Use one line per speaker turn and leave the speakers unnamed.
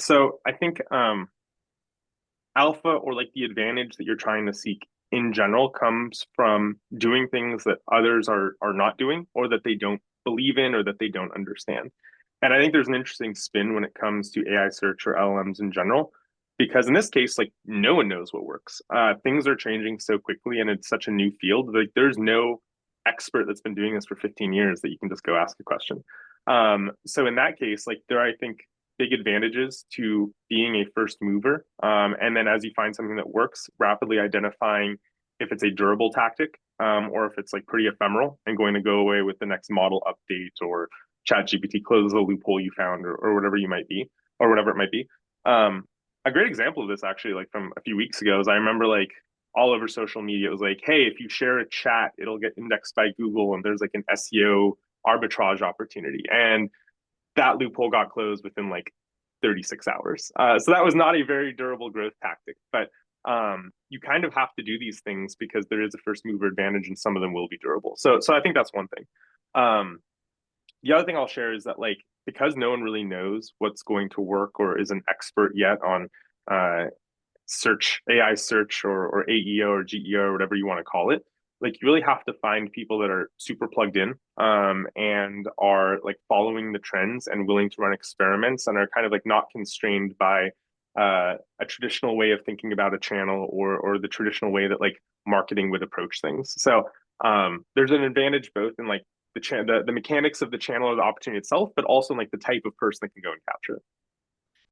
So I think alpha or like the advantage that you're trying to seek in general comes from doing things that others are not doing or that they don't believe in or that they don't understand. And I think there's an interesting spin when it comes to AI search or LLMs in general, because in this case, like no one knows what works. Things are changing so quickly and it's such a new field. Like there's no expert that's been doing this for 15 years that you can just go ask a question. So in that case, like there, I think big advantages to being a first mover. And then as you find something that works, rapidly identifying if it's a durable tactic or if it's like pretty ephemeral and going to go away with the next model update or chat GPT closes a loophole you found or whatever you might be or whatever it might be. A great example of this actually, like from a few weeks ago, is I remember like all over social media, it was like, hey, if you share a chat, it'll get indexed by Google and there's like an SEO arbitrage opportunity. And that loophole got closed within like 36 hours. So that was not a very durable growth tactic, but you kind of have to do these things because there is a first mover advantage and some of them will be durable. So I think that's one thing. Um, the other thing I'll share is that like because no one really knows what's going to work or is an expert yet on uh, search AI search or AEO or GEO or whatever you want to call it, like you really have to find people that are super plugged in and are like following the trends and willing to run experiments and are kind of like not constrained by a traditional way of thinking about a channel or the traditional way that like marketing would approach things. So there's an advantage both in like the mechanics of the channel or the opportunity itself, but also in, like the type of person that can go and capture it.